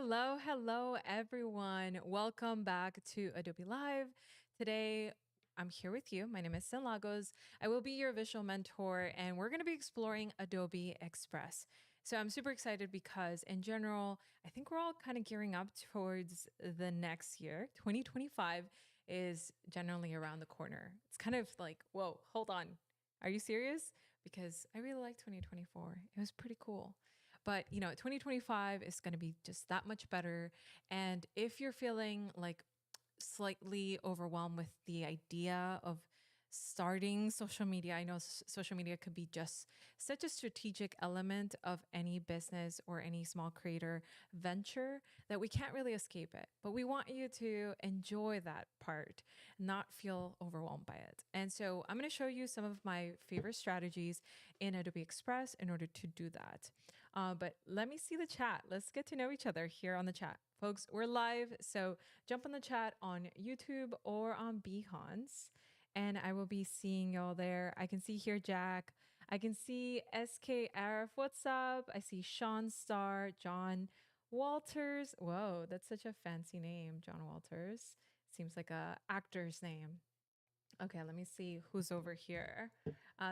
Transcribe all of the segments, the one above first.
Hello, everyone. Welcome back to Adobe Live. Today, I'm here with you. My name is Sin Lagos. I will be your visual mentor, and we're going to be exploring Adobe Express. So I'm super excited because, in general, I think we're all kind of gearing up towards the next year. 2025 is generally around the corner. It's kind of like, whoa, hold on. Are you serious? Because I really like 2024. It was pretty cool. But, 2025 is going to be just that much better. And if you're feeling like slightly overwhelmed with the idea of starting social media, I know social media could be just such a strategic element of any business or any small creator venture that we can't really escape it. But we want you to enjoy that part, not feel overwhelmed by it. And so I'm going to show you some of my favorite strategies in Adobe Express in order to do that. But let me see the chat. Let's get to know each other here on the chat. Folks, we're live, so jump on the chat on YouTube or on Behance, and I will be seeing y'all there. I can see here Jack. I can see SKRF. What's up? I see Sean Starr, John Walters. Whoa, that's such a fancy name, John Walters. Seems like a actor's name. Okay, let me see who's over here.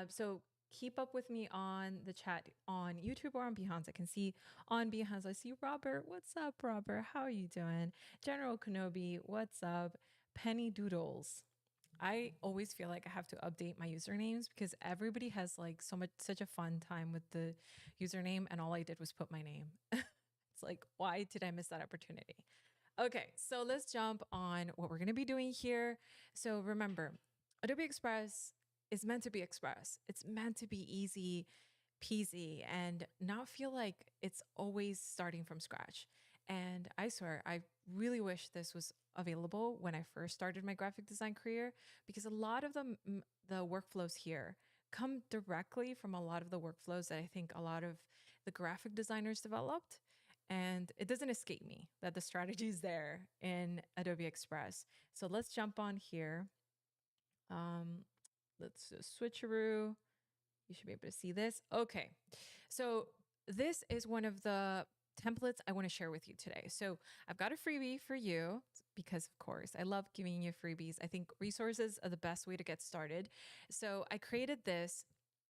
So keep up with me on the chat on YouTube or on Behance. I can see on Behance, I see Robert. What's up, Robert? How are you doing? General Kenobi, what's up? Penny Doodles. I always feel like I have to update my usernames because everybody has like such a fun time with the username, and all I did was put my name. It's like, why did I miss that opportunity? Okay, so let's jump on what we're going to be doing here. So remember, Adobe Express is meant to be Express. It's meant to be easy peasy and not feel like it's always starting from scratch. And I swear, I really wish this was available when I first started my graphic design career, because a lot of the workflows here come directly from a lot of the workflows that I think a lot of the graphic designers developed. And it doesn't escape me that the strategy is there in Adobe Express. So let's jump on here. Let's do a switcheroo. You should be able to see this. Okay. So this is one of the templates I want to share with you today. So I've got a freebie for you because, of course, I love giving you freebies. I think resources are the best way to get started. So I created this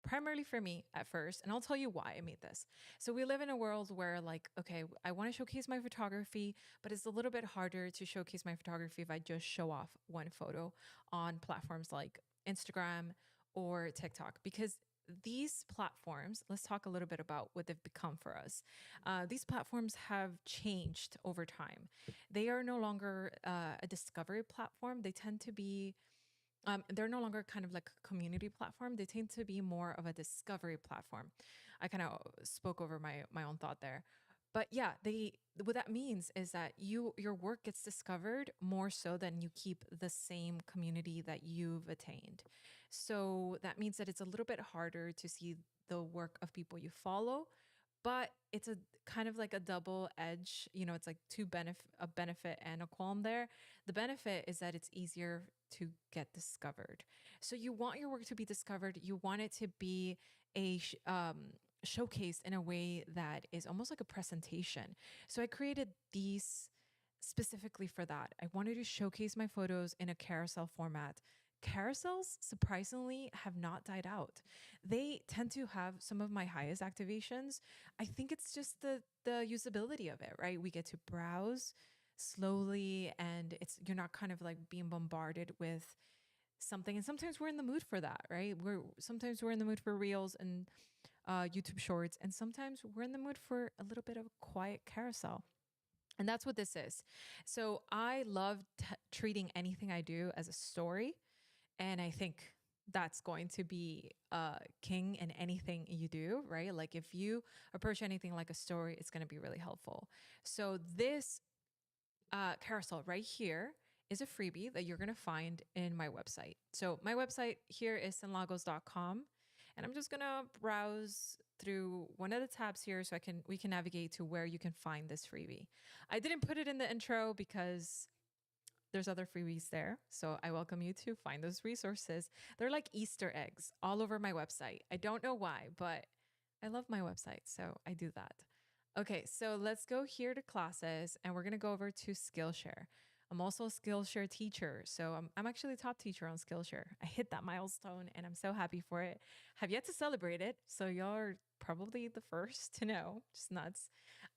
primarily for me at first, and I'll tell you why I made this. So we live in a world where, like, okay, I want to showcase my photography, but it's a little bit harder to showcase my photography if I just show off one photo on platforms like Instagram or TikTok, because these platforms, let's talk a little bit about what they've become for us. These platforms have changed over time. They are no longer a discovery platform. They tend to be, they're no longer kind of like a community platform. They tend to be more of a discovery platform. I kind of spoke over my own thought there. But yeah, what that means is that your work gets discovered more so than you keep the same community that you've attained. So that means that it's a little bit harder to see the work of people you follow, but it's a kind of like a double edge, it's like a benefit and a qualm there. The benefit is that it's easier to get discovered. So you want your work to be discovered. You want it to be showcased in a way that is almost like a presentation. So I created these specifically for that. I wanted to showcase my photos in a carousel format. Carousels, surprisingly, have not died out. They tend to have some of my highest activations. I think it's just the usability of it, right? We get to browse slowly, and you're not kind of like being bombarded with something. And sometimes we're in the mood for that, right? Sometimes we're in the mood for reels and YouTube shorts, and sometimes we're in the mood for a little bit of a quiet carousel. And that's what this is. So I love treating anything I do as a story. And I think that's going to be king in anything you do, right? Like if you approach anything like a story, it's going to be really helpful. So this carousel right here is a freebie that you're going to find in my website. So my website here is sinlagos.com. And I'm just going to browse through one of the tabs here so we can navigate to where you can find this freebie. I didn't put it in the intro because there's other freebies there. So I welcome you to find those resources. They're like Easter eggs all over my website. I don't know why, but I love my website, so I do that. Okay, so let's go here to classes and we're going to go over to Skillshare. I'm also a Skillshare teacher. So I'm actually a top teacher on Skillshare. I hit that milestone and I'm so happy for it. Have yet to celebrate it. So y'all are probably the first to know. Just nuts.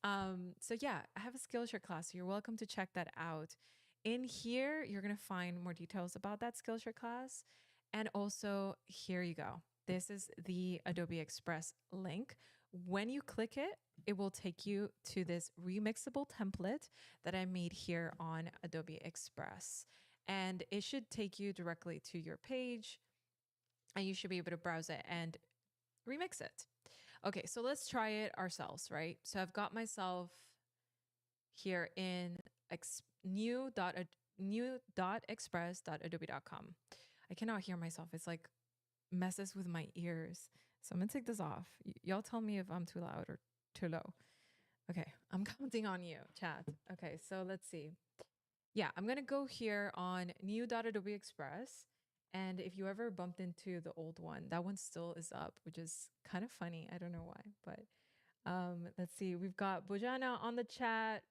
So yeah, I have a Skillshare class. So you're welcome to check that out. In here, you're going to find more details about that Skillshare class. And also, here you go. This is the Adobe Express link. When you click it, it will take you to this remixable template that I made here on Adobe Express. And it should take you directly to your page and you should be able to browse it and remix it. Okay, so let's try it ourselves, right? So I've got myself here in new.express.adobe.com. I cannot hear myself. It's like messes with my ears. So I'm gonna take this off. Y'all tell me if I'm too loud or too low. Okay, I'm counting on you, chat. Okay, so let's see. Yeah, I'm gonna go here on new.adobe express. And if you ever bumped into the old one, that one still is up, which is kind of funny. I don't know why, but let's see. We've got Bojana on the chat.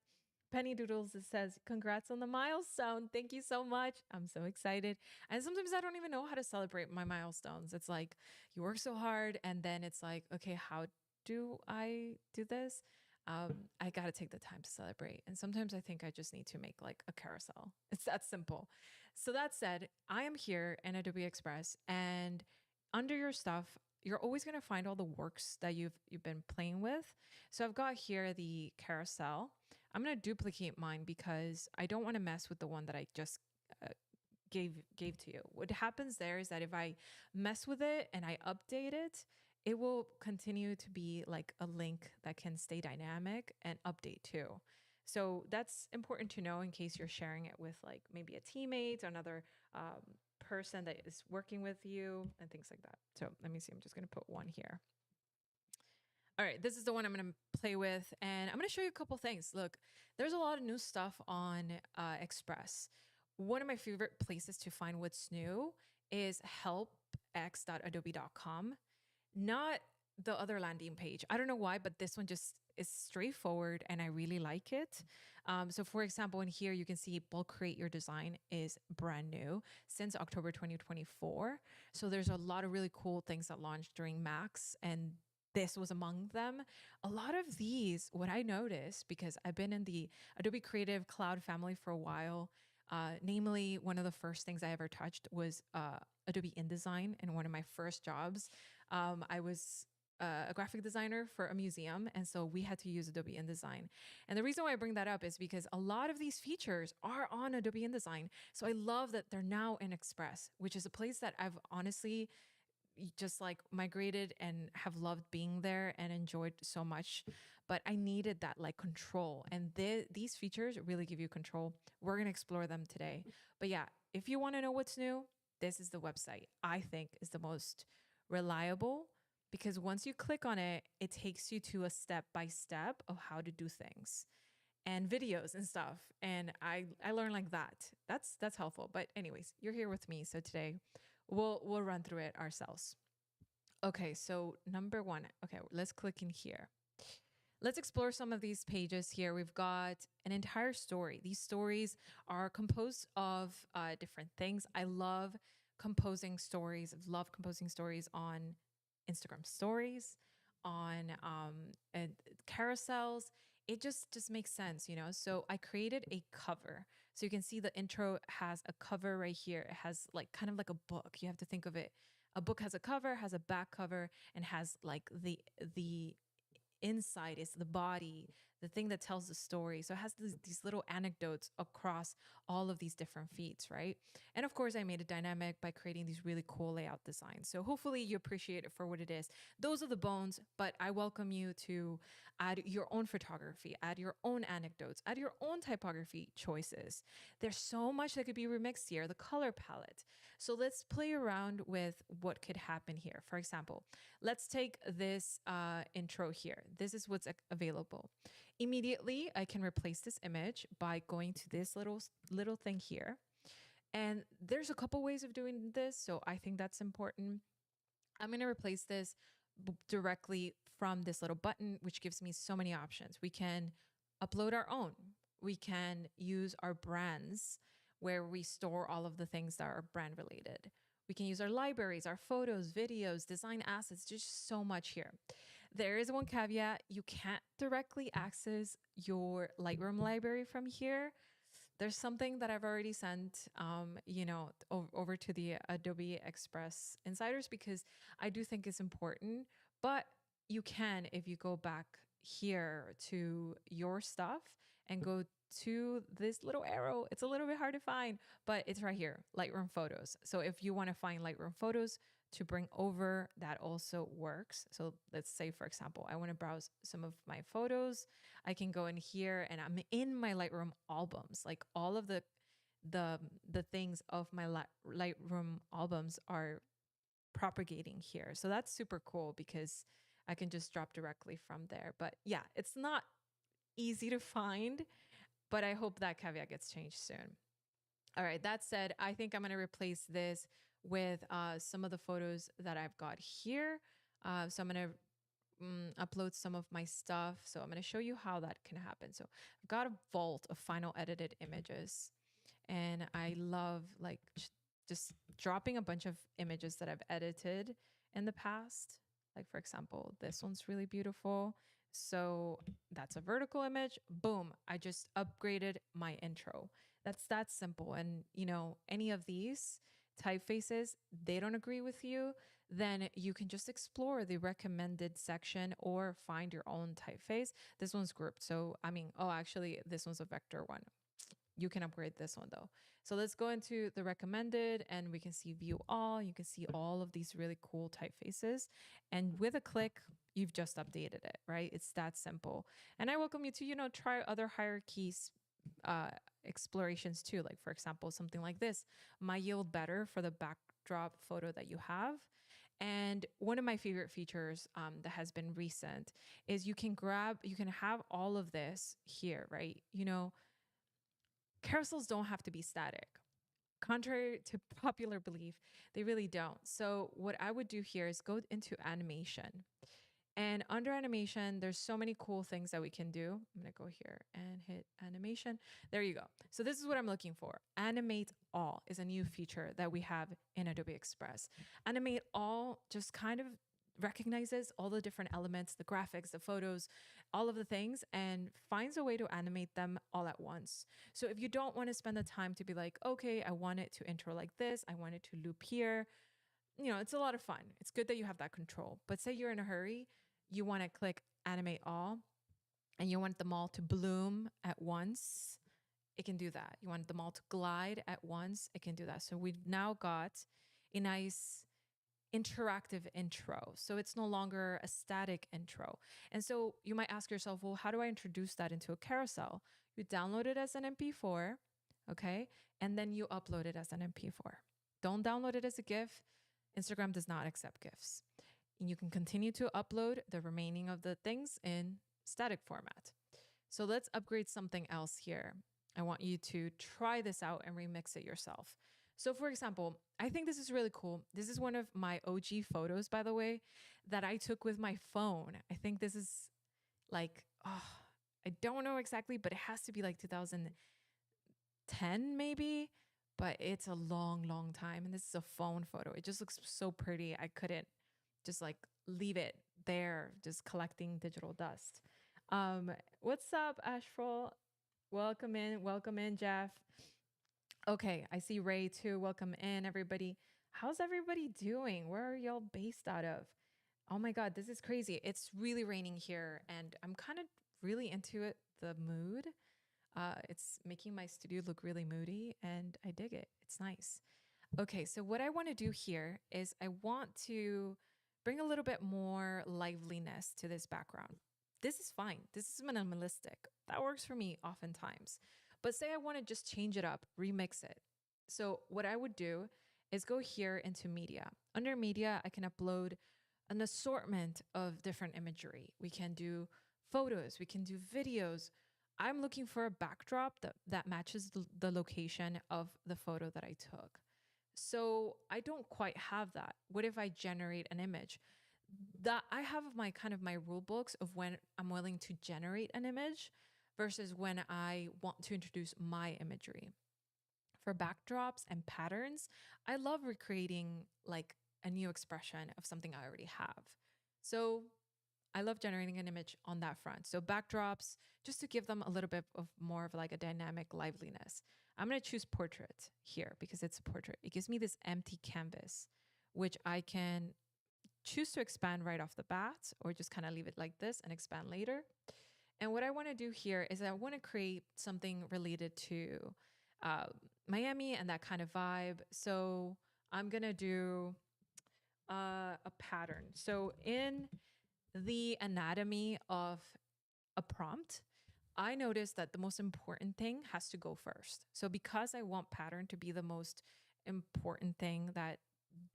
Penny Doodles says, congrats on the milestone. Thank you so much. I'm so excited. And sometimes I don't even know how to celebrate my milestones. It's like you work so hard, and then it's like, okay, how do I do this? I got to take the time to celebrate. And sometimes I think I just need to make like a carousel. It's that simple. So that said, I am here in Adobe Express, and under your stuff, you're always going to find all the works that you've been playing with. So I've got here the carousel. I'm going to duplicate mine because I don't want to mess with the one that I just uh, gave to you. What happens there is that if I mess with it and I update it, it will continue to be like a link that can stay dynamic and update too. So that's important to know in case you're sharing it with like maybe a teammate, another person that is working with you, and things like that. So let me see. I'm just going to put one here. All right, this is the one I'm going to play with, and I'm going to show you a couple things. Look, there's a lot of new stuff on Express. One of my favorite places to find what's new is helpx.adobe.com, not the other landing page. I don't know why, but this one just is straightforward and I really like it. So for example, in here, you can see bulk create your design is brand new since October 2024. So there's a lot of really cool things that launched during Max, and this was among them. A lot of these, what I noticed, because I've been in the Adobe Creative Cloud family for a while, namely, one of the first things I ever touched was Adobe InDesign. In one of my first jobs, I was a graphic designer for a museum, and so we had to use Adobe InDesign. And the reason why I bring that up is because a lot of these features are on Adobe InDesign. So I love that they're now in Express, which is a place that I've honestly just like migrated and have loved being there and enjoyed so much. But I needed that like control, and these features really give you control. We're going to explore them today. But yeah, if you want to know what's new, this is the website I think is the most reliable, because once you click on it, it takes you to a step by step of how to do things and videos and stuff. And I learned like that. That's helpful. But anyways, you're here with me, so today we'll run through it ourselves. Okay, so number one. Okay, let's click in here. Let's explore some of these pages here. We've got an entire story. These stories are composed of different things. I love composing stories. I've loved composing stories on Instagram stories, on and carousels. It just makes sense, you know? So I created a cover. So you can see the intro has a cover right here. It has like kind of like a book. You have to think of it. A book has a cover, has a back cover, and has like the inside is the body, the thing that tells the story. So it has these little anecdotes across all of these different feeds, right? And of course, I made it dynamic by creating these really cool layout designs. So hopefully you appreciate it for what it is. Those are the bones, but I welcome you to add your own photography, add your own anecdotes, add your own typography choices. There's so much that could be remixed here, the color palette. So let's play around with what could happen here. For example, let's take this intro here. This is what's available. Immediately, I can replace this image by going to this little thing here. And there's a couple ways of doing this, so I think that's important. I'm going to replace this directly from this little button, which gives me so many options. We can upload our own. We can use our brands where we store all of the things that are brand related. We can use our libraries, our photos, videos, design assets, just so much here. There is one caveat: you can't directly access your Lightroom library from here. There's something that I've already sent, over to the Adobe Express insiders because I do think it's important. But you can, if you go back here to your stuff and go to this little arrow, it's a little bit hard to find, but it's right here, Lightroom Photos. So if you want to find Lightroom Photos to bring over, that also works. So let's say, for example, I want to browse some of my photos. I can go in here and I'm in my Lightroom albums. Like all of the the things of my Lightroom albums are propagating here. So that's super cool because I can just drop directly from there. But yeah, it's not easy to find, but I hope that caveat gets changed soon. All right, that said, I think I'm going to replace this with some of the photos that I've got here. So I'm going to upload some of my stuff. So I'm going to show you how that can happen. So I've got a vault of final edited images, and I love like just dropping a bunch of images that I've edited in the past. Like for example, this one's really beautiful. So that's a vertical image. Boom, I just upgraded my intro. That's that simple. And any of these typefaces, they don't agree with you, then you can just explore the recommended section or find your own typeface. This one's grouped. So, actually, this one's a vector one. You can upgrade this one though. So let's go into the recommended and we can see view all. You can see all of these really cool typefaces. And with a click, you've just updated it, right? It's that simple. And I welcome you to, try other hierarchies explorations too. Like for example, something like this might yield better for the backdrop photo that you have. And one of my favorite features that has been recent is you can have all of this here, right? Carousels don't have to be static. Contrary to popular belief, they really don't. So what I would do here is go into animation. And under animation, there's so many cool things that we can do. I'm going to go here and hit animation. There you go. So this is what I'm looking for. Animate all is a new feature that we have in Adobe Express. Animate all just kind of recognizes all the different elements, the graphics, the photos, all of the things, and finds a way to animate them all at once. So if you don't want to spend the time to be like, okay, I want it to intro like this, I want it to loop here, it's a lot of fun. It's good that you have that control. But say you're in a hurry, you want to click animate all, and you want them all to bloom at once, it can do that. You want them all to glide at once, it can do that. So we've now got a nice interactive intro. So it's no longer a static intro. And so you might ask yourself, well, how do I introduce that into a carousel? You download it as an MP4, okay? And then you upload it as an MP4. Don't download it as a GIF. Instagram does not accept GIFs. And you can continue to upload the remaining of the things in static format. So let's upgrade something else here. I want you to try this out and remix it yourself. So for example, I think this is really cool. This is one of my OG photos, by the way, that I took with my phone. I think this is like, I don't know exactly, but it has to be like 2010 maybe, but it's a long, long time. And this is a phone photo. It just looks so pretty. I couldn't just like leave it there, just collecting digital dust. What's up, Ashful? Welcome in, Jeff. Okay, I see Ray too. Welcome in, everybody. How's everybody doing? Where are y'all based out of? Oh my God, this is crazy. It's really raining here, and I'm kind of really into it, the mood. It's making my studio look really moody, and I dig it. It's nice. Okay, so what I want to do here is I want to bring a little bit more liveliness to this background. This is fine. This is minimalistic. That works for me oftentimes. But say I want to just change it up, remix it. So what I would do is go here into media. Under media, I can upload an assortment of different imagery. We can do photos, we can do videos. I'm looking for a backdrop that matches the location of the photo that I took. So I don't quite have that. What if I generate an image? that I have my kind of my rule books of when I'm willing to generate an image versus when I want to introduce my imagery. For backdrops and patterns, I love recreating like a new expression of something I already have. So I love generating an image on that front. So backdrops, just to give them a little bit of more of like a dynamic liveliness. I'm going to choose portrait here because it's a portrait. It gives me this empty canvas, which I can choose to expand right off the bat or just kind of leave it like this and expand later. And what I want to do here is I want to create something related to uh, Miami and that kind of vibe. So I'm going to do a pattern. So in the anatomy of a prompt, I noticed that the most important thing has to go first. So because I want pattern to be the most important thing that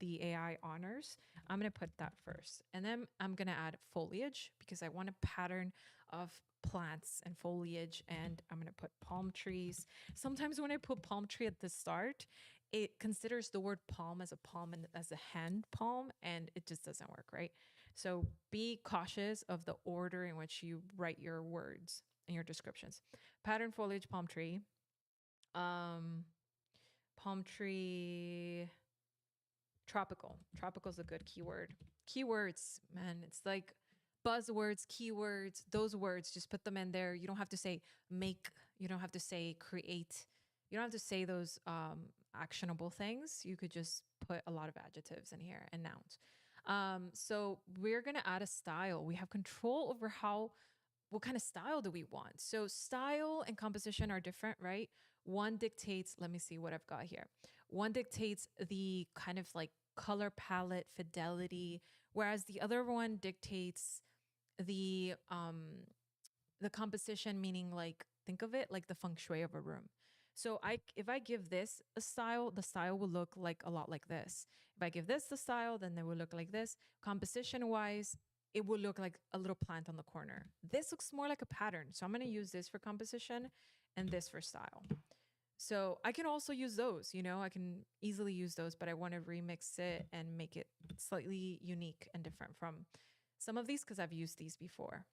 the AI honors, I'm going to put that first. And then I'm going to add foliage because I want a pattern of plants and foliage. And I'm going to put palm trees. Sometimes when I put palm tree at the start, it considers the word palm as a palm and as a hand palm, and it just doesn't work, right? So be cautious of the order in which you write your words and your descriptions. Pattern foliage palm tree. Um, Palm tree tropical. Tropical is a good keyword. Keywords, man, it's like buzzwords, keywords, those words, just put them in there. You don't have to say make, you don't have to say create. You don't have to say those actionable things. You could just put a lot of adjectives in here and nouns. So we're going to add a style. We have control over what kind of style do we want? So style and composition are different, right? One dictates, let me see what I've got here. One dictates the kind of like color palette, fidelity, whereas the other one dictates the composition, meaning like think of it like the feng shui of a room. So if I give this a style, the style will look like a lot like this. If I give this the style, then they will look like this. Composition wise, it will look like a little plant on the corner. This looks more like a pattern. So I'm going to use this for composition and this for style. So I can also use those, I can easily use those, but I want to remix it and make it slightly unique and different from some of these because I've used these before.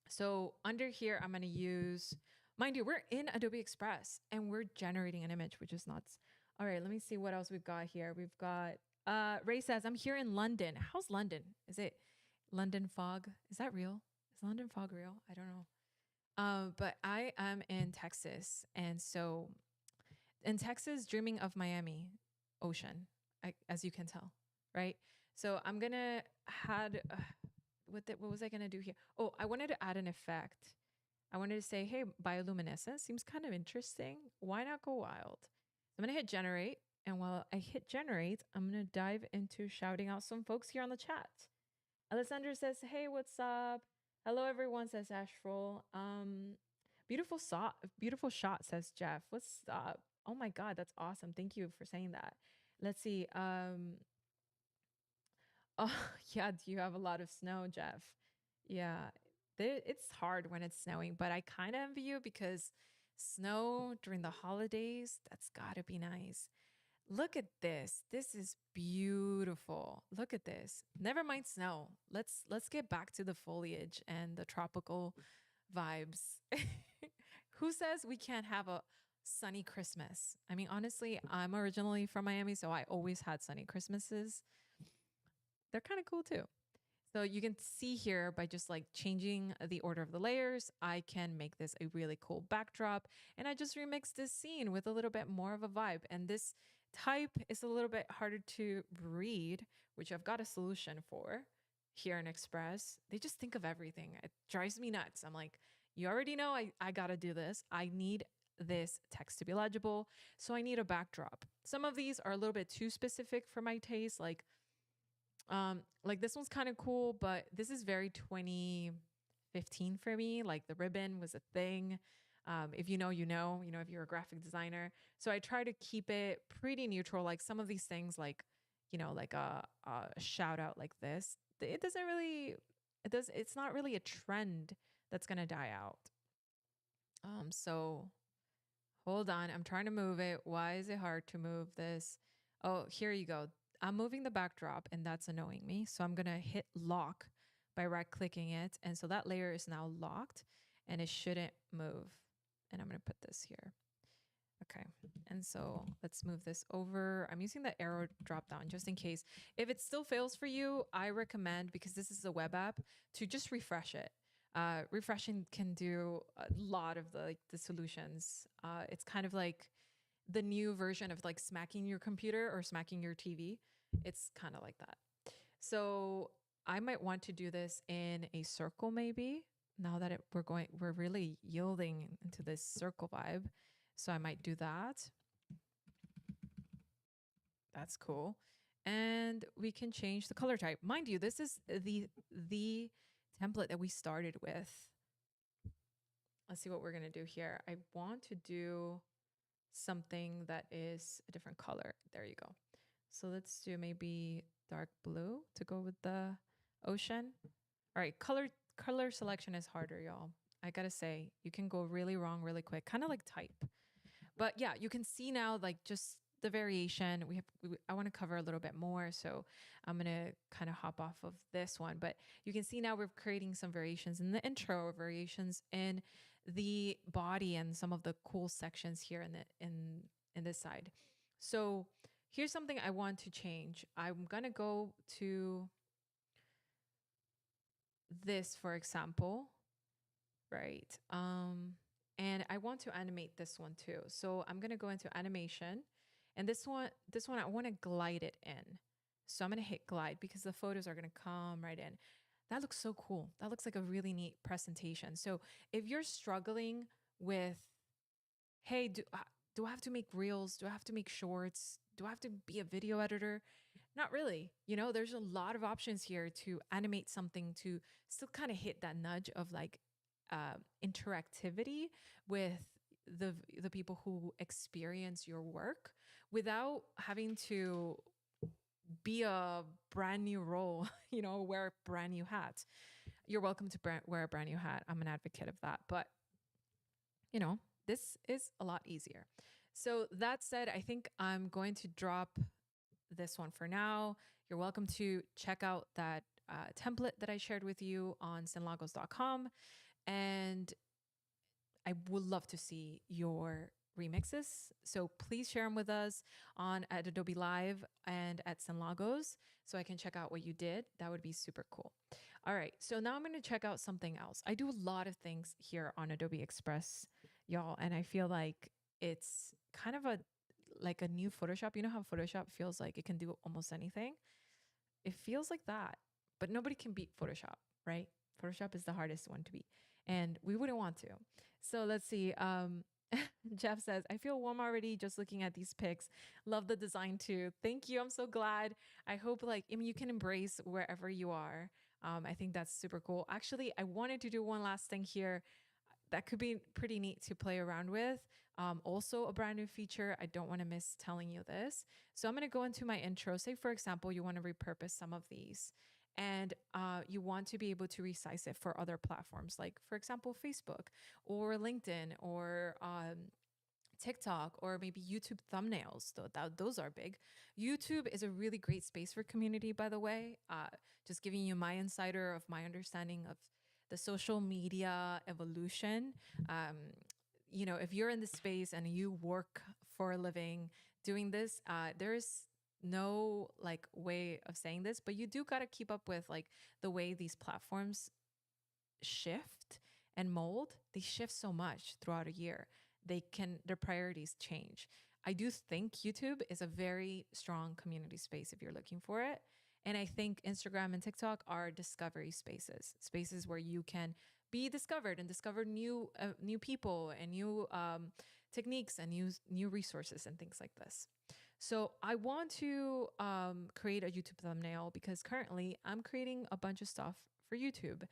So under here, I'm going to use, mind you, we're in Adobe Express and we're generating an image, which is nuts. All right, let me see what else we've got here. We've got, Ray says, I'm here in London. How's London? Is it London fog? Is that real? Is London fog real? I don't know. But I am in Texas. And so in Texas, dreaming of Miami ocean, as you can tell, right? So I'm going to add, what was I going to do here? Oh, I wanted to add an effect. I wanted to say, hey, bioluminescence seems kind of interesting. Why not go wild? I'm going to hit generate. And while I hit generate, I'm going to dive into shouting out some folks here on the chat. Alessandra says, hey, what's up? Hello, everyone, says Ashful. Beautiful shot, says Jeff. What's up? Oh my God, that's awesome. Thank you for saying that. Let's see. Oh, yeah, do you have a lot of snow, Jeff? Yeah, it's hard when it's snowing, but I kind of envy you because snow during the holidays, that's gotta be nice. Look at this. This is beautiful. Look at this. Never mind snow. Let's get back to the foliage and the tropical vibes. Who says we can't have a sunny Christmas? I mean, honestly, I'm originally from Miami, so I always had sunny Christmases. They're kind of cool too. So you can see here by just like changing the order of the layers, I can make this a really cool backdrop. And I just remixed this scene with a little bit more of a vibe. And this type is a little bit harder to read, which I've got a solution for here in Express. They just think of everything. It drives me nuts. I'm like, you already know I got to do this. I need this text to be legible. So I need a backdrop. Some of these are a little bit too specific for my taste. Like this one's kind of cool, but this is very 2015 for me. Like the ribbon was a thing. If you know, if you're a graphic designer. So I try to keep it pretty neutral. Like some of these things, like, like a shout out like this, it's not really a trend that's going to die out. So hold on. I'm trying to move it. Why is it hard to move this? Oh, here you go. I'm moving the backdrop and that's annoying me. So I'm going to hit lock by right clicking it. And so that layer is now locked and it shouldn't move. And I'm going to put this here. Okay. And so let's move this over. I'm using the arrow drop down just in case. If it still fails for you, I recommend, because this is a web app, to just refresh it. Refreshing can do a lot of the solutions. It's kind of like the new version of like smacking your computer or smacking your TV. It's kind of like that. So I might want to do this in a circle maybe. Now that we're really yielding into this circle vibe. So I might do that. That's cool. And we can change the color type. Mind you, this is the template that we started with. Let's see what we're going to do here. I want to do something that is a different color. There you go. So let's do maybe dark blue to go with the ocean. All right, color selection is harder, y'all. I gotta say, you can go really wrong really quick, kind of like type. But yeah, you can see now like just the variation. I want to cover a little bit more, so I'm gonna kind of hop off of this one. But you can see now we're creating some variations in the intro, variations in the body, and some of the cool sections here in this side. So here's something I want to change. I'm gonna go to this, for example, right? And I want to animate this one too. So I'm gonna go into animation, and this one I want to glide it in. So I'm gonna hit glide because the photos are gonna come right in. That looks so cool. That looks like a really neat presentation. So if you're struggling with, hey, do I have to make reels? Do I have to make shorts? Do I have to be a video editor? Not really. You know, there's a lot of options here to animate something to still kind of hit that nudge of like interactivity with the people who experience your work without having to be a brand new role, you know, wear a brand new hat. You're welcome to wear a brand new hat. I'm an advocate of that. But, you know, this is a lot easier. So that said, I think I'm going to drop this one for now. You're welcome to check out that template that I shared with you on sinlagos.com. And I would love to see your remixes. So please share them with us at Adobe Live and at San Lagos so I can check out what you did. That would be super cool. All right. So now I'm going to check out something else. I do a lot of things here on Adobe Express, y'all, and I feel like it's kind of like a new Photoshop. You know how Photoshop feels like it can do almost anything? It feels like that, but nobody can beat Photoshop, right? Photoshop is the hardest one to beat, and we wouldn't want to. So let's see. Jeff says, I feel warm already just looking at these pics. Love the design too. Thank you. I'm so glad. I hope you can embrace wherever you are. I think that's super cool. Actually, I wanted to do one last thing here that could be pretty neat to play around with. Also a brand new feature. I don't want to miss telling you this. So I'm going to go into my intro. Say, for example, you want to repurpose some of these and you want to be able to resize it for other platforms, like, for example, Facebook or LinkedIn or TikTok or maybe YouTube thumbnails. Those are big. YouTube is a really great space for community, by the way. Just giving you my insider of my understanding of the social media evolution. You know, if you're in this space and you work for a living doing this, there's no like way of saying this, but you do got to keep up with like the way these platforms shift and mold. They shift so much throughout a year. Their priorities change. I do think YouTube is a very strong community space if you're looking for it. And I think Instagram and TikTok are discovery spaces where you can be discovered and discover new people and new techniques and new resources and things like this. So I want to create a YouTube thumbnail because currently I'm creating a bunch of stuff for YouTube.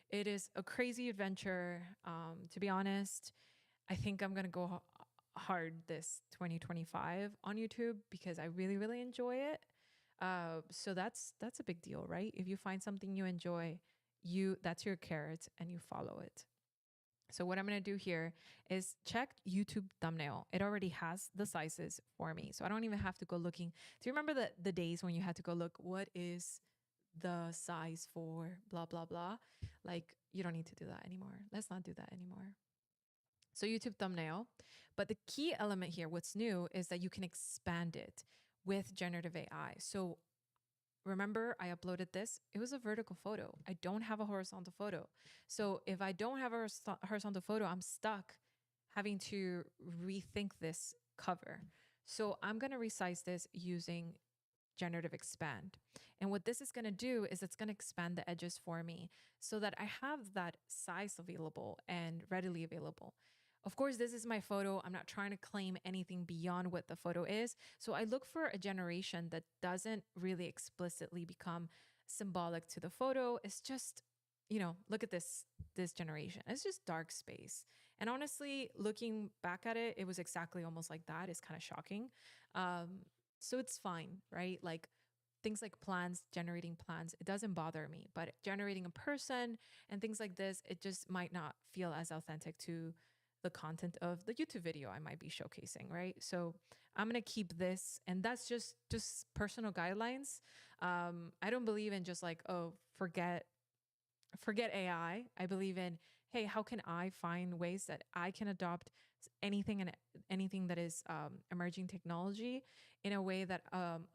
It is a crazy adventure. To be honest, I think I'm going to go hard this 2025 on YouTube because I really, really enjoy it. So that's a big deal, right? If you find something you enjoy, that's your carrot and you follow it. So what I'm going to do here is check YouTube thumbnail. It already has the sizes for me. So I don't even have to go looking. Do you remember the days when you had to go look, what is the size for blah, blah, blah? Like, you don't need to do that anymore. Let's not do that anymore. So YouTube thumbnail. But the key element here, what's new, is that you can expand it with generative AI. So remember, I uploaded this. It was a vertical photo. I don't have a horizontal photo. So if I don't have a horizontal photo, I'm stuck having to rethink this cover. So I'm going to resize this using generative expand. And what this is going to do is it's going to expand the edges for me so that I have that size available and readily available. Of course, this is my photo. I'm not trying to claim anything beyond what the photo is. So I look for a generation that doesn't really explicitly become symbolic to the photo. It's just, look at this generation. It's just dark space. And honestly, looking back at it, it was exactly almost like that. It's kind of shocking. So it's fine, right? Like things like plans, generating plans, it doesn't bother me. But generating a person and things like this, it just might not feel as authentic to the content of the YouTube video I might be showcasing, right? So I'm gonna keep this, and that's just personal guidelines. I don't believe in just like, oh, forget AI. I believe in, hey, how can I find ways that I can adopt anything and anything that is emerging technology in a way that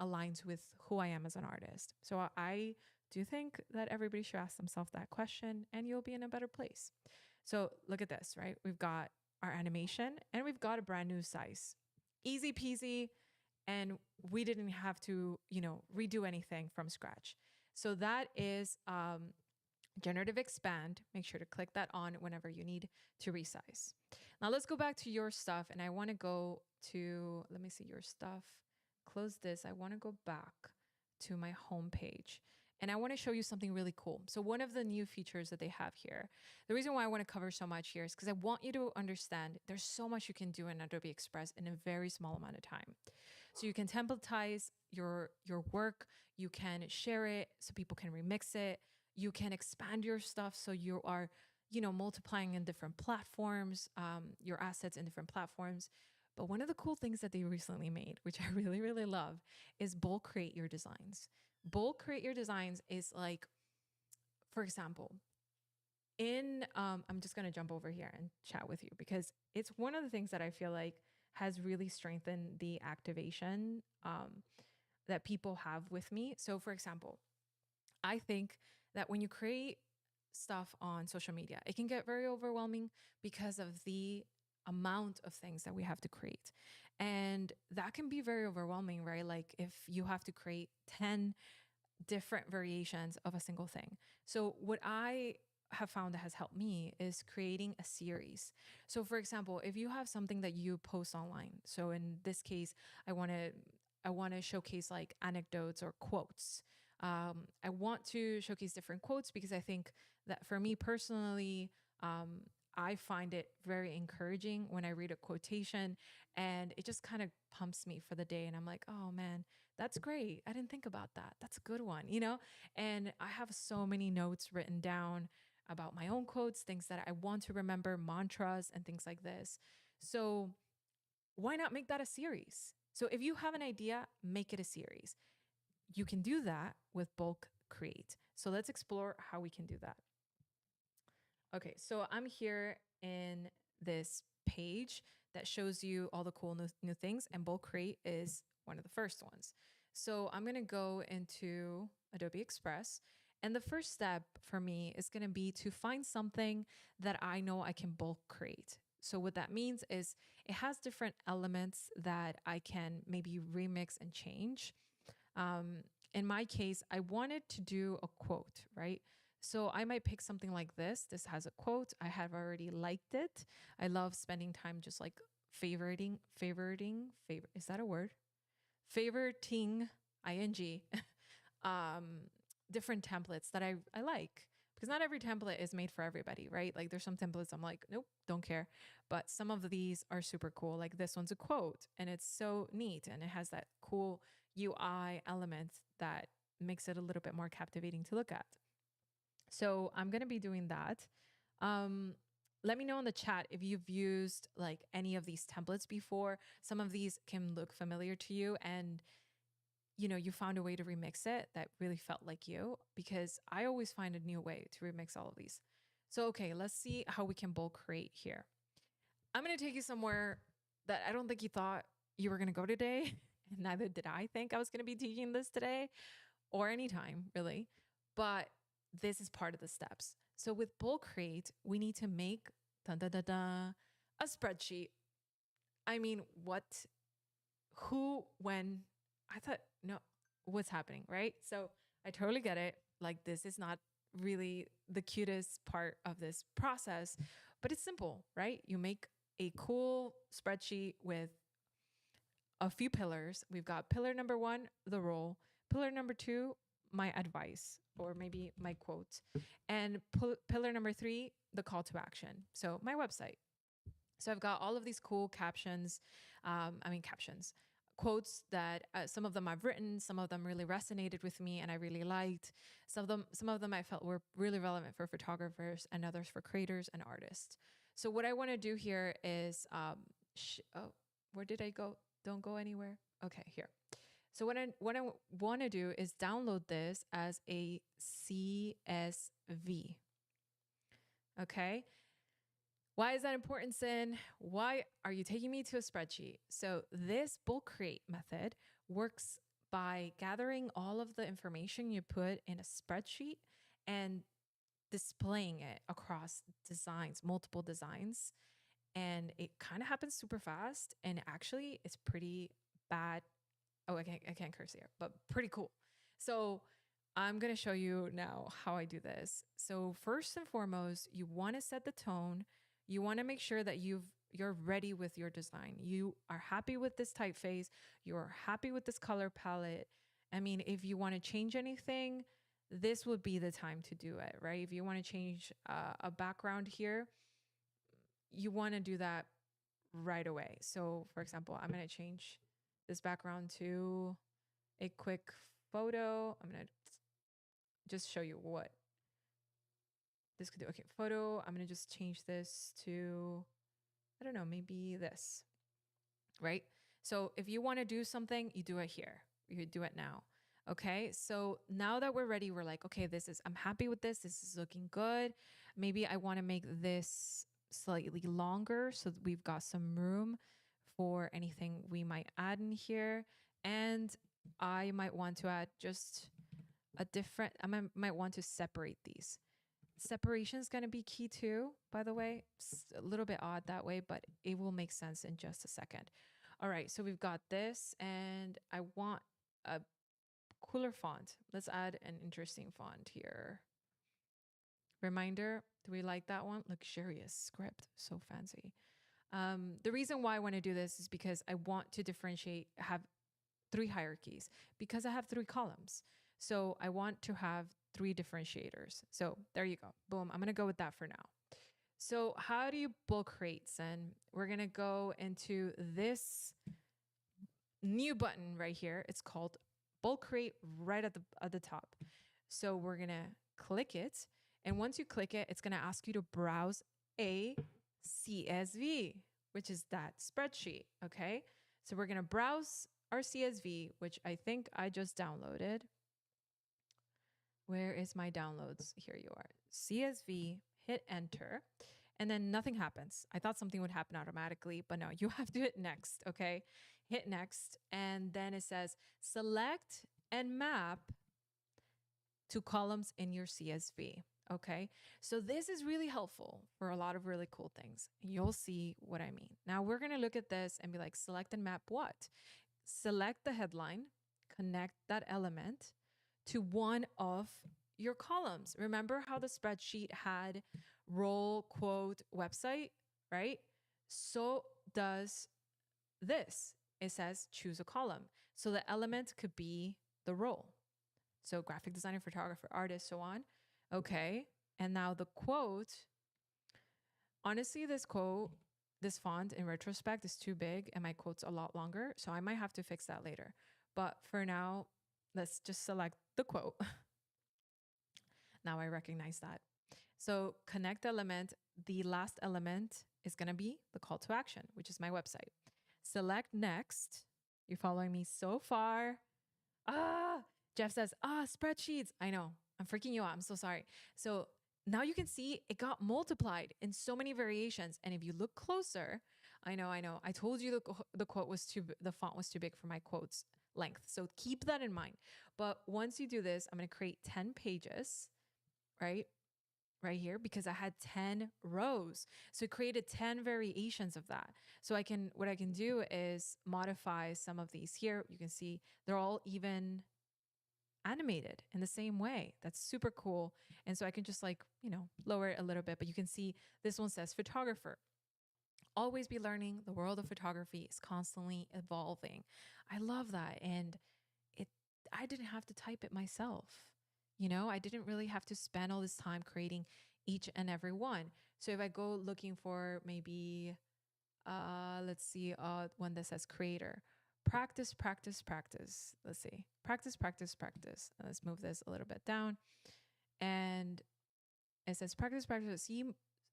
aligns with who I am as an artist. So I do think that everybody should ask themselves that question, and you'll be in a better place. So look at this, right? We've got our animation and we've got a brand new size. Easy peasy. And we didn't have to, redo anything from scratch. So that is generative expand. Make sure to click that on whenever you need to resize. Now let's go back to your stuff. And I want to go to, let me see your stuff. Close this. I want to go back to my home page. And I want to show you something really cool. So one of the new features that they have here, the reason why I want to cover so much here is because I want you to understand there's so much you can do in Adobe Express in a very small amount of time. So you can templatize your work, you can share it so people can remix it, you can expand your stuff so you are, multiplying in different platforms, your assets in different platforms. But one of the cool things that they recently made, which I really, really love, is bulk create your designs. Bulk create your designs is like, for example, I'm just going to jump over here and chat with you because it's one of the things that I feel like has really strengthened the activation that people have with me. So, for example, I think that when you create stuff on social media, it can get very overwhelming because of the amount of things that we have to create. And that can be very overwhelming, right? Like if you have to create 10 different variations of a single thing. So, what I have found that has helped me is creating a series. So, for example, if you have something that you post online, so in this case, I want to showcase like anecdotes or quotes. I want to showcase different quotes because I think that for me personally, I find it very encouraging when I read a quotation and it just kind of pumps me for the day. And I'm like, oh man, that's great. I didn't think about that. That's a good one. And I have so many notes written down about my own quotes, things that I want to remember, mantras, and things like this. So, why not make that a series? So, if you have an idea, make it a series. You can do that with bulk create. So, let's explore how we can do that. Okay, so I'm here in this page that shows you all the cool new things, and bulk create is one of the first ones. So I'm going to go into Adobe Express. And the first step for me is going to be to find something that I know I can bulk create. So what that means is it has different elements that I can maybe remix and change. Um, in my case, I wanted to do a quote, right? So I might pick something like this. This has a quote. I have already liked it. I love spending time just like favor. Is that a word? Favoriting, ing, um, different templates that I like. Because not every template is made for everybody, right? Like there's some templates I'm like, nope, don't care. But some of these are super cool. Like this one's a quote and it's so neat and it has that cool UI element that makes it a little bit more captivating to look at. So I'm going to be doing that. Um, let me know in the chat if you've used like any of these templates before. Some of these can look familiar to you, and you found a way to remix it that really felt like you, because I always find a new way to remix all of these. So, okay, let's see how we can bulk create here. I'm going to take you somewhere that I don't think you thought you were going to go today. And neither did I think I was going to be teaching this today or anytime, really. But this is part of the steps. So with bulk create, we need to make a spreadsheet. I mean, what, who, when? I thought, no, what's happening, right? So I totally get it. Like, this is not really the cutest part of this process, but it's simple, right? You make a cool spreadsheet with a few pillars. We've got pillar number 1, the role, pillar number 2, my advice, or maybe my quote, and pillar number 3, the call to action. So my website. So I've got all of these cool captions, captions, quotes that some of them I've written, some of them really resonated with me and I really liked. Some of them I felt were really relevant for photographers, and others for creators and artists. So what I want to do here is, where did I go? Don't go anywhere. Okay, here. So what I want to do is download this as a CSV. Okay. Why is that important, Sin? Why are you taking me to a spreadsheet? So this bulk create method works by gathering all of the information you put in a spreadsheet and displaying it across designs, multiple designs. And it kind of happens super fast, and actually it's pretty bad. Oh, I can't curse here, but pretty cool. So I'm going to show you now how I do this. So first and foremost, you want to set the tone. You want to make sure that you're ready with your design. You are happy with this typeface. You're happy with this color palette. I mean, if you want to change anything, this would be the time to do it, right? If you want to change a background here, you want to do that right away. So for example, I'm going to change this background to a quick photo. I'm going to just show you what this could do. Okay, photo. I'm going to just change this to, I don't know, maybe this, right? So if you want to do something, you do it here. You do it now. Okay, so now that we're ready, we're like, okay, I'm happy with this. This is looking good. Maybe I want to make this slightly longer so that we've got some room for anything we might add in here. And I might want to add just might want to separate these. Separation is going to be key too, by the way. It's a little bit odd that way, but it will make sense in just a second. All right, so we've got this, and I want a cooler font. Let's add an interesting font here. Reminder, do we like that one? Luxurious script, so fancy. The reason why I want to do this is because I want to have 3 hierarchies, because I have 3 columns. So I want to have 3 differentiators. So there you go. Boom. I'm going to go with that for now. So how do you bulk create? And we're going to go into this new button right here. It's called bulk create right at the top. So we're going to click it. And once you click it, it's going to ask you to browse a CSV, which is that spreadsheet. Okay. So we're going to browse our CSV, which I think I just downloaded. Where is my downloads? Here you are. CSV, hit enter, and then nothing happens. I thought something would happen automatically, but no, you have to hit next, okay? Hit next, and then it says select and map to columns in your CSV, okay? So this is really helpful for a lot of really cool things. You'll see what I mean. Now we're gonna look at this and be like, select and map what? Select the headline, connect that element to one of your columns. Remember how the spreadsheet had role, quote, website, right? So does this. It says choose a column. So the element could be the role. So graphic designer, photographer, artist, so on. Okay. And now the quote, honestly, this font in retrospect is too big and my quote's a lot longer. So I might have to fix that later. But for now, let's just select the quote. Now I recognize that. So connect element, the last element is going to be the call to action, which is my website. Select next. You're following me so far. Ah, Jeff says, spreadsheets. I know. I'm freaking you out. I'm so sorry. So now you can see it got multiplied in so many variations. And if you look closer, I know. I told you the quote was the font was too big for my quotes length. So keep that in mind. But once you do this, I'm going to create 10 pages, right? Right here, because I had 10 rows. So it created 10 variations of that. So what I can do is modify some of these here. You can see they're all even animated in the same way. That's super cool. And so I can just lower it a little bit, but you can see this one says photographer. Always be learning. The world of photography is constantly evolving. I love that. And it I didn't have to type it myself. I didn't really have to spend all this time creating each and every one. So if I go looking for maybe let's see, one that says creator. Practice, practice, practice. Let's see. Practice, practice, practice. Let's move this a little bit down. And it says practice, practice. See,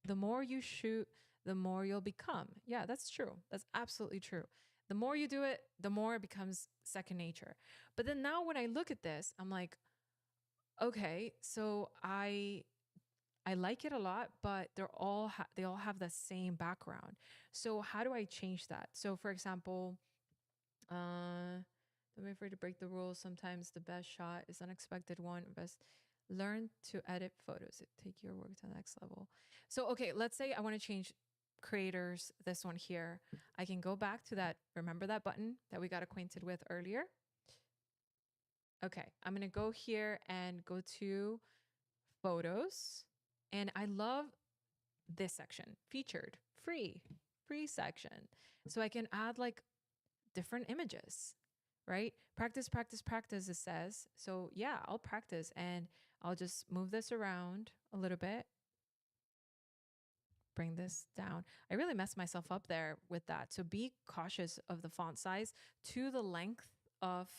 the more you shoot, the more you'll become. Yeah, that's true. That's absolutely true. The more you do it, the more it becomes second nature. But then now when I look at this, I'm like, okay, so I like it a lot, but they all have the same background. So how do I change that? So for example, don't be afraid to break the rules. Sometimes the best shot is unexpected one. Best learn to edit photos. Take your work to the next level. So okay, let's say I want to change creators. This one here, I can go back to that. Remember that button that we got acquainted with earlier? Okay, I'm gonna go here and go to photos, and I love this section, featured, free section. So I can add like different images, right? Practice, practice, practice, it says. So yeah, I'll practice and I'll just move this around a little bit, bring this down. I really messed myself up there with that. So be cautious of the font size to the length of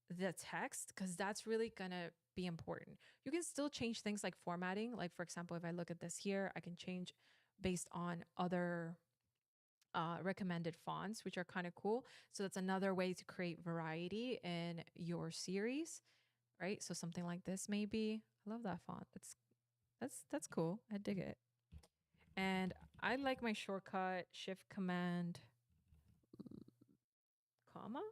the text, because that's really gonna be important. You can still change things like formatting. Like for example, if I look at this here, I can change based on other recommended fonts, which are kind of cool. So that's another way to create variety in your series, right? So something like this, maybe. I love that font. That's cool. I dig it. And I like my shortcut Shift Command comma,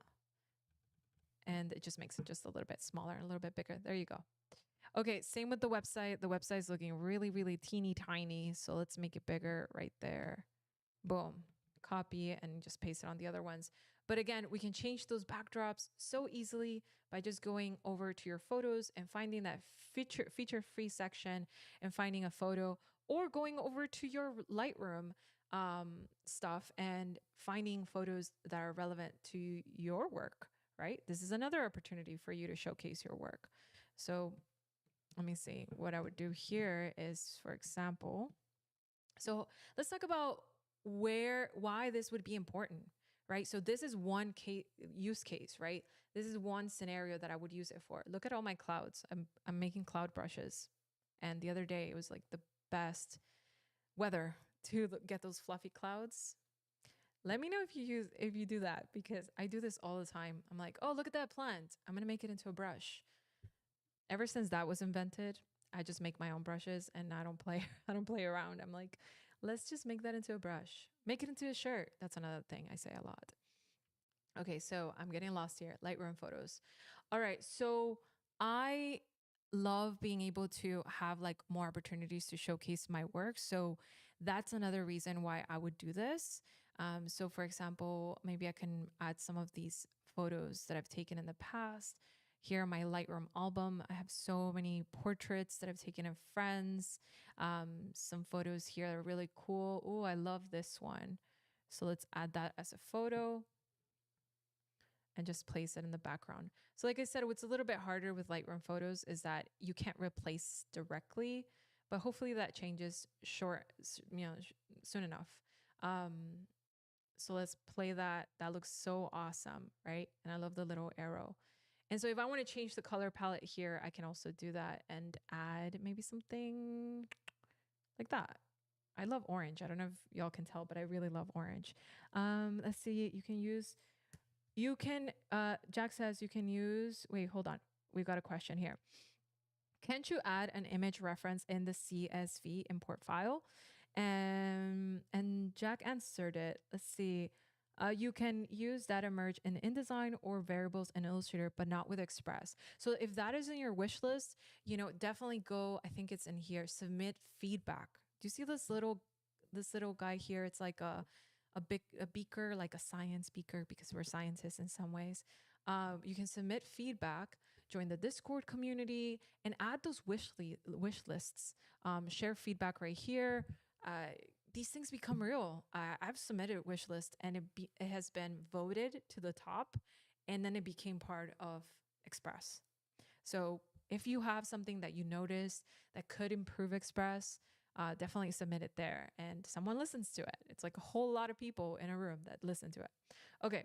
and it just makes it just a little bit smaller and a little bit bigger. There you go. Okay, same with the website. The website's looking really, really teeny tiny. So let's make it bigger right there. Boom. Copy it and just paste it on the other ones. But again, we can change those backdrops so easily by just going over to your photos and finding that feature free section and finding a photo, or going over to your Lightroom stuff and finding photos that are relevant to your work, right? This is another opportunity for you to showcase your work. So let me see. What I would do here is, for example, so let's talk about why this would be important, right? So this is one use case, right? This is one scenario that I would use it for. Look at all my clouds. I'm making cloud brushes, and the other day it was like the best weather to get those fluffy clouds. Let me know if you do that, because I do this all the time. I'm like, oh, look at that plant. I'm gonna make it into a brush. Ever since that was invented, I just make my own brushes and I don't play I don't play around. I'm like, let's just make that into a brush. Make it into a shirt. That's another thing I say a lot. Okay, so I'm getting lost here. Lightroom photos. All right, so I love being able to have like more opportunities to showcase my work. So that's another reason why I would do this. So for example, maybe I can add some of these photos that I've taken in the past. Here, my Lightroom album. I have so many portraits that I've taken of friends. Some photos here that are really cool. Oh, I love this one. So let's add that as a photo and just place it in the background. So like I said, what's a little bit harder with Lightroom photos is that you can't replace directly, but hopefully that changes soon enough. So let's play that. That looks so awesome, right? And I love the little arrow. And so if I want to change the color palette here, I can also do that and add maybe something like that. I love orange. I don't know if y'all can tell, but I really love orange. Let's see. Jack says you can use, wait, hold on. We've got a question here. Can't you add an image reference in the CSV import file? And Jack answered it. Let's see. You can use data merge in InDesign or variables in Illustrator, but not with Express. So if that is in your wish list, definitely go. I think it's in here. Submit feedback. Do you see this little guy here? It's like a beaker, like a science beaker, because we're scientists in some ways. You can submit feedback, join the Discord community, and add those wish lists. Share feedback right here. These things become real. I've submitted a wish list, and it has been voted to the top, and then it became part of Express. So if you have something that you notice that could improve Express, definitely submit it there, and someone listens to it. It's like a whole lot of people in a room that listen to it. Okay,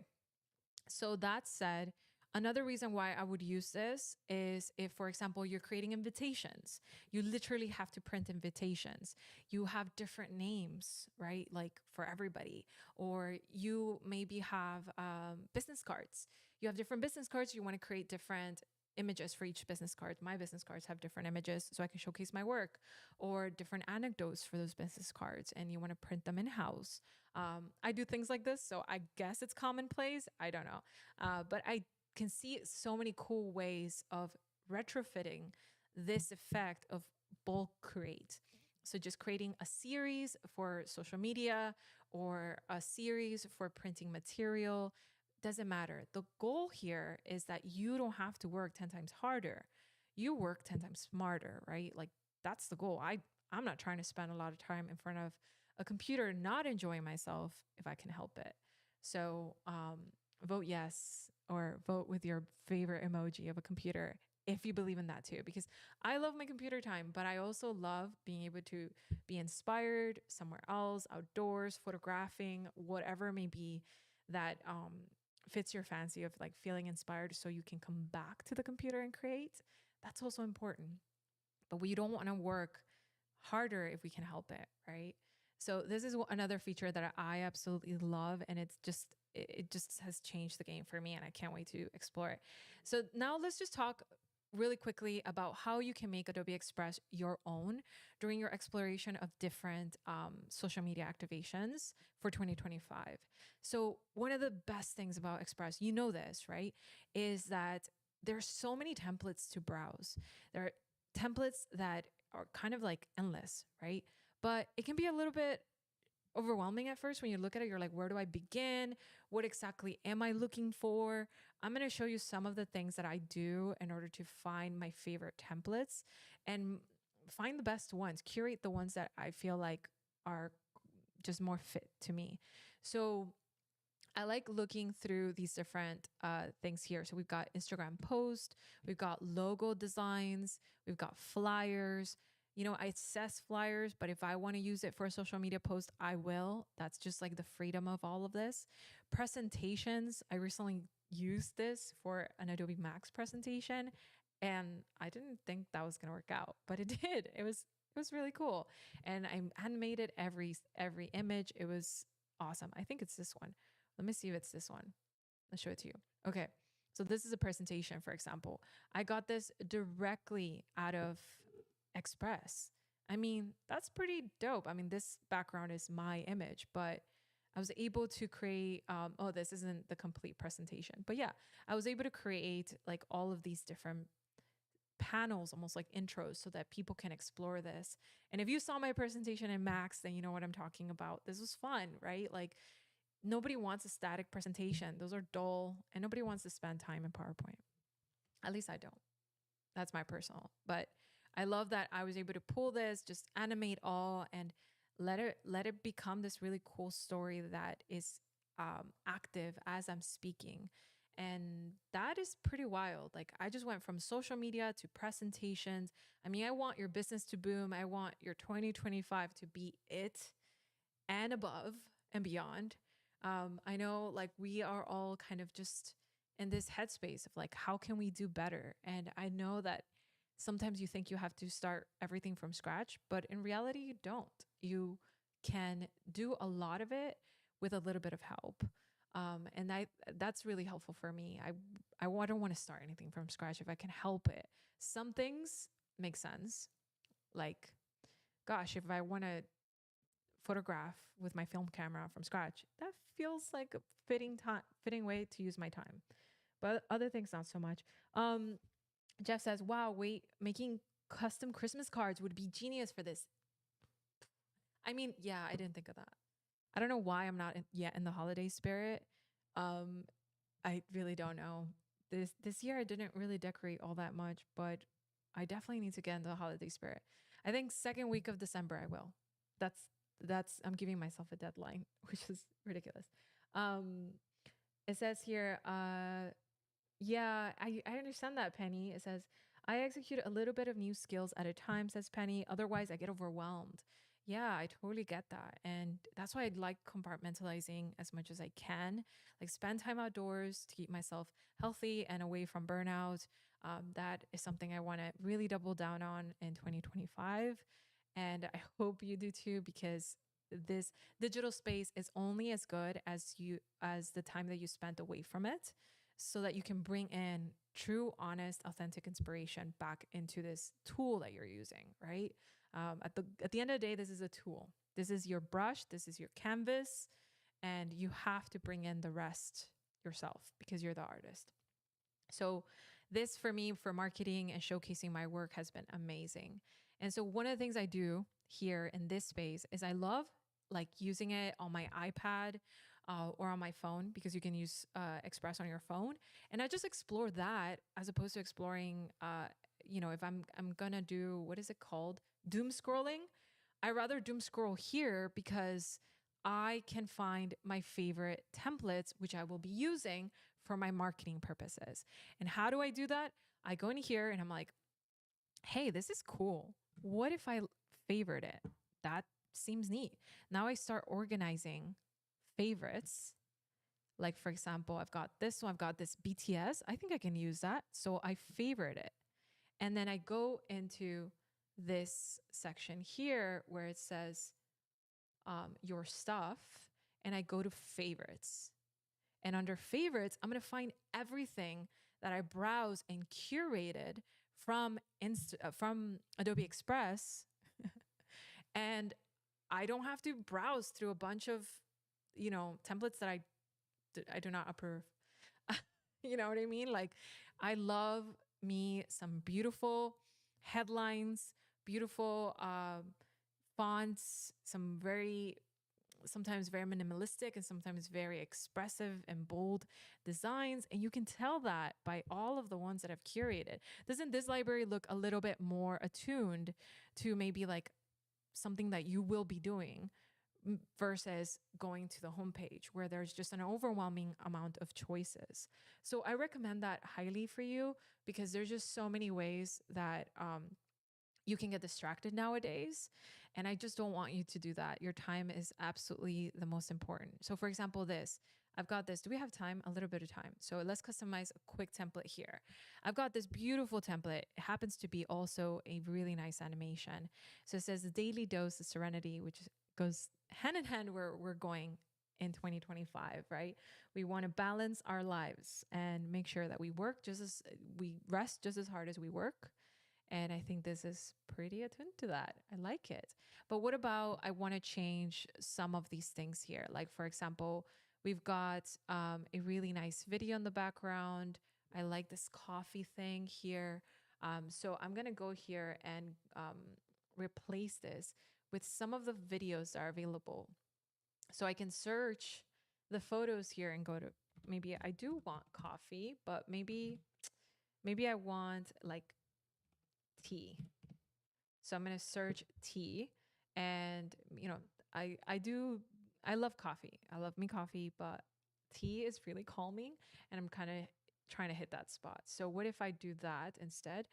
so that said, another reason why I would use this is if, for example, you're creating invitations, you literally have to print invitations. You have different names, right? Like for everybody. Or you maybe have business cards. You have different business cards. You want to create different images for each business card. My business cards have different images so I can showcase my work, or different anecdotes for those business cards, and you want to print them in house. I do things like this, so I guess it's commonplace. I don't know. But I can see so many cool ways of retrofitting this effect of bulk create. So just creating a series for social media or a series for printing material, doesn't matter. The goal here is that you don't have to work 10 times harder. You work 10 times smarter, right? Like that's the goal. I'm not trying to spend a lot of time in front of a computer not enjoying myself if I can help it. So vote yes, or vote with your favorite emoji of a computer if you believe in that too, because I love my computer time, but I also love being able to be inspired somewhere else, outdoors, photographing, whatever it may be that fits your fancy of like feeling inspired so you can come back to the computer and create. That's also important. But we don't want to work harder if we can help it, right? So this is another feature that I absolutely love, and it just has changed the game for me, and I can't wait to explore it. So now let's just talk really quickly about how you can make Adobe Express your own during your exploration of different social media activations for 2025. So one of the best things about Express, you know this, right, is that there's so many templates to browse. There are templates that are kind of like endless, right? But it can be a little bit overwhelming at first when you look at it. You're like, where do I begin? What exactly am I looking for? I'm going to show you some of the things that I do in order to find my favorite templates and find the best ones, curate the ones that I feel like are just more fit to me. So I like looking through these different things here. So we've got Instagram post, we've got logo designs, we've got flyers. It says flyers, but if I want to use it for a social media post, I will. That's just like the freedom of all of this. Presentations. I recently used this for an Adobe Max presentation, and I didn't think that was going to work out, but it did. It was really cool. And I animated every image. It was awesome. I think it's this one. Let me see if it's this one. Let's show it to you. Okay. So this is a presentation, for example. I got this directly out of Express. I mean, that's pretty dope. I mean, this background is my image, but I was able to create, this isn't the complete presentation, but yeah, I was able to create like all of these different panels, almost like intros, so that people can explore this. And if you saw my presentation in Max, then you know what I'm talking about. This was fun, right? Like, nobody wants a static presentation. Those are dull, and nobody wants to spend time in PowerPoint. At least I don't. That's my personal. But I love that I was able to pull this, just animate all, and let it become this really cool story that is active as I'm speaking. And that is pretty wild. Like, I just went from social media to presentations. I mean, I want your business to boom. I want your 2025 to be it and above and beyond. I know like we are all kind of just in this headspace of like, how can we do better? And I know that sometimes you think you have to start everything from scratch, but in reality, you don't. You can do a lot of it with a little bit of help. And that's really helpful for me. I don't want to start anything from scratch if I can help it. Some things make sense. Like, gosh, if I want to photograph with my film camera from scratch, that feels like a fitting way to use my time. But other things, not so much. Jeff says, "Wow, wait, making custom Christmas cards would be genius for this." I mean, yeah, I didn't think of that. I don't know why I'm not yet in the holiday spirit. Um, I really don't know. This year I didn't really decorate all that much, but I definitely need to get into the holiday spirit. I think second week of December I will. That's that's I'm giving myself a deadline, which is ridiculous. Um, it says here, yeah, I understand that, Penny. It says, I execute a little bit of new skills at a time, says Penny. Otherwise, I get overwhelmed. Yeah, I totally get that. And that's why I like compartmentalizing as much as I can. Like, spend time outdoors to keep myself healthy and away from burnout. That is something I want to really double down on in 2025. And I hope you do too, because this digital space is only as good as the time that you spent away from it, so that you can bring in true, honest, authentic inspiration back into this tool that you're using, right? At the end of the day, this is a tool. This is your brush, this is your canvas, and you have to bring in the rest yourself because you're the artist. So this for me, for marketing and showcasing my work, has been amazing. And so one of the things I do here in this space is I love like using it on my iPad or on my phone, because you can use Express on your phone. And I just explore that as opposed to exploring, if I'm gonna do, what is it called? Doom scrolling. I rather doom scroll here because I can find my favorite templates, which I will be using for my marketing purposes. And how do I do that? I go in here and I'm like, hey, this is cool. What if I favorite it? That seems neat. Now I start organizing favorites. Like, for example, I've got this one, I've got this BTS. I think I can use that. So I favorite it. And then I go into this section here where it says your stuff, and I go to favorites. And under favorites, I'm going to find everything that I browse and curated from Adobe Express. And I don't have to browse through a bunch of, templates that I do not approve. You know what I mean? Like, I love me some beautiful headlines, beautiful fonts, sometimes very minimalistic and sometimes very expressive and bold designs. And you can tell that by all of the ones that I've curated. Doesn't this library look a little bit more attuned to maybe like something that you will be doing versus going to the homepage where there's just an overwhelming amount of choices? So I recommend that highly for you, because there's just so many ways that you can get distracted nowadays. And I just don't want you to do that. Your time is absolutely the most important. So, for example, I've got this. Do we have time? A little bit of time. So let's customize a quick template here. I've got this beautiful template. It happens to be also a really nice animation. So it says the daily dose of serenity, which goes hand in hand where we're going in 2025, right? We want to balance our lives and make sure that we rest just as hard as we work. And I think this is pretty attuned to that. I like it. But what about, I want to change some of these things here? Like, for example, we've got a really nice video in the background. I like this coffee thing here. So I'm going to go here and replace this with some of the videos that are available. So I can search the photos here and go to, maybe I do want coffee, but maybe I want like tea. So I'm going to search tea, and I love coffee. I love me coffee, but tea is really calming, and I'm kind of trying to hit that spot. So what if I do that instead?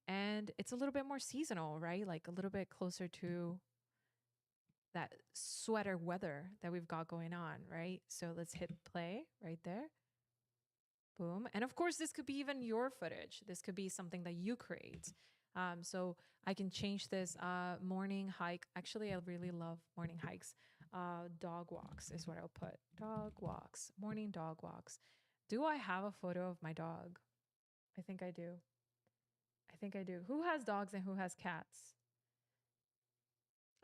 And it's a little bit more seasonal, right? Like a little bit closer to that sweater weather that we've got going on, right? So let's hit play right there. Boom. And of course, this could be even your footage. This could be something that you create. So I can change this morning hike. Actually, I really love morning hikes. Dog walks is what I'll put. Dog walks, morning dog walks. Do I have a photo of my dog? I think I do. I think I do. Who has dogs and who has cats?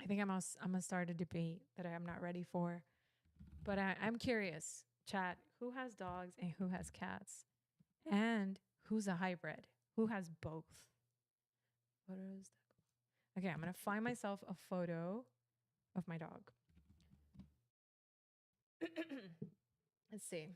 I think I'm gonna start a debate that I am not ready for. But I'm curious, chat, who has dogs and who has cats? And who's a hybrid? Who has both? Photos. Okay, I'm gonna find myself a photo of my dog. Let's see.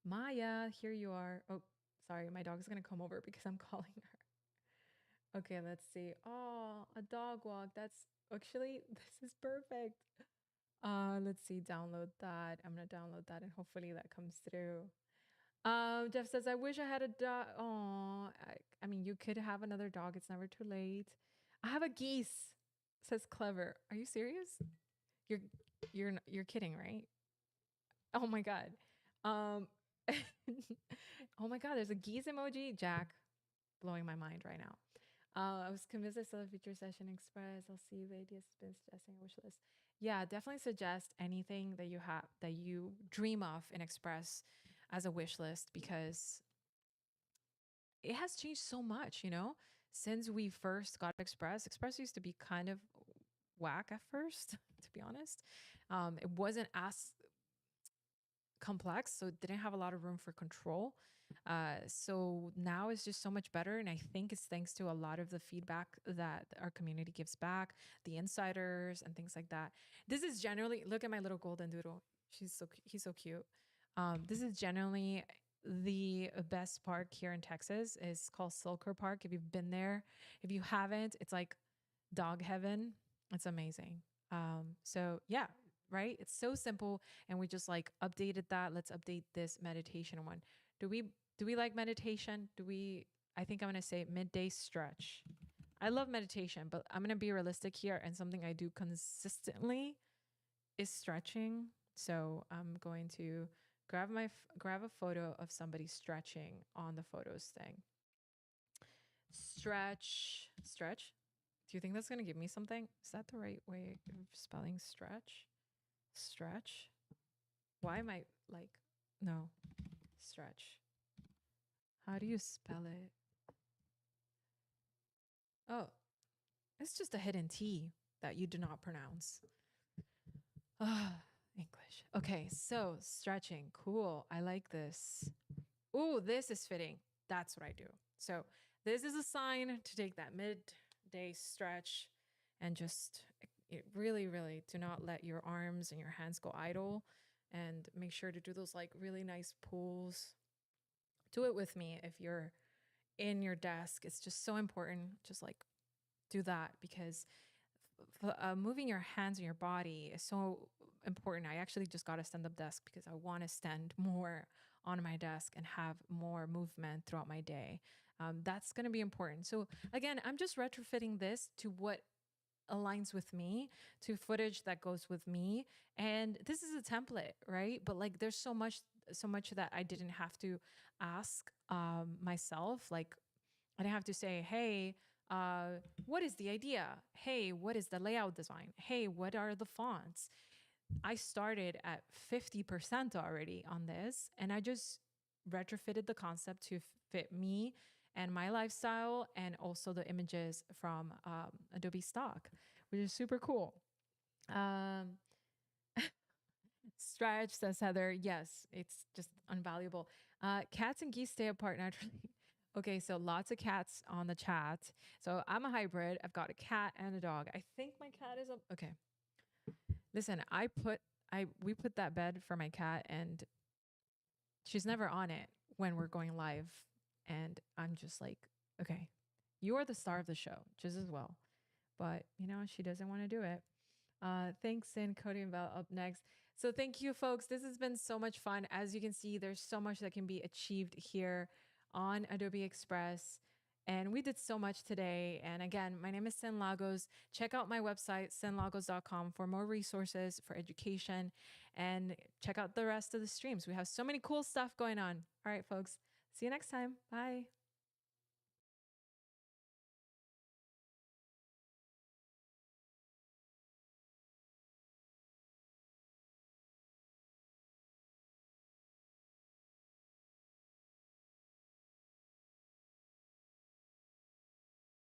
Maya, here you are. Oh, sorry, my dog's gonna come over because I'm calling her. Okay, let's see. Oh, a dog walk. That's actually this is perfect. Let's see. Download that. I'm gonna download that, and hopefully that comes through. Jeff says, I wish I had a dog. Oh, I mean, you could have another dog. It's never too late. I have a geese, says Clever. Are you serious? You're you're kidding, right? Oh my god. Um oh my god, there's a geese emoji. Jack, blowing my mind right now. I was convinced I saw the feature session express. I'll see the ideas been suggesting a wish list. Yeah, definitely suggest anything that you have that you dream of in Express as a wish list because it has changed so much, since we first got Express. Express used to be kind of whack at first, to be honest. It wasn't as complex, so it didn't have a lot of room for control. So now it's just so much better. And I think it's thanks to a lot of the feedback that our community gives back, the insiders and things like that. This is generally, look at my little golden doodle. He's so cute. This is generally the best park here in Texas. Is called Silker Park. If you've been there, if you haven't, it's like dog heaven. It's amazing. So yeah, right? It's so simple, and we just like updated that. Let's update this meditation one. Do we do we like meditation? Do we? I think I'm gonna say midday stretch. I love meditation, but I'm gonna be realistic here, and something I do consistently is stretching. So I'm going to grab a photo of somebody stretching on the photos thing. Stretch. Do you think that's gonna give me something? Is that the right way of spelling stretch? Stretch. Why am I like no stretch? How do you spell it? Oh, it's just a hidden T that you do not pronounce. Ah, English. Okay, so stretching. Cool. I like this. Ooh, this is fitting. That's what I do. So this is a sign to take that midday stretch and just really, really do not let your arms and your hands go idle, and make sure to do those like really nice pulls. Do it with me if you're in your desk. It's just so important. Just like do that because moving your hands and your body is so important. I actually just got a stand up desk because I want to stand more on my desk and have more movement throughout my day. That's going to be important. So, again, I'm just retrofitting this to what aligns with me, to footage that goes with me. And this is a template, right? But like there's so much that I didn't have to ask myself. Like I didn't have to say, hey, what is the idea? Hey, what is the layout design? Hey, what are the fonts? I started at 50% already on this, and I just retrofitted the concept to fit me and my lifestyle, and also the images from Adobe stock, which is super cool. Um, Stretch, says Heather. Yes, it's just unvaluable. Cats and geese stay apart naturally. Okay, so lots of cats on the chat. So I'm a hybrid. I've got a cat and a dog. I think my cat is a okay. Listen, we put that bed for my cat, and she's never on it when we're going live. And I'm just like, okay, you are the star of the show, just as well. But she doesn't want to do it. Thanks, and Cody and Val up next. So thank you, folks. This has been so much fun. As you can see, there's so much that can be achieved here on Adobe Express. And we did so much today. And again, my name is Sin Lagos. Check out my website, sinlagos.com, for more resources for education. and check out the rest of the streams. We have so many cool stuff going on. All right, folks. See you next time. Bye.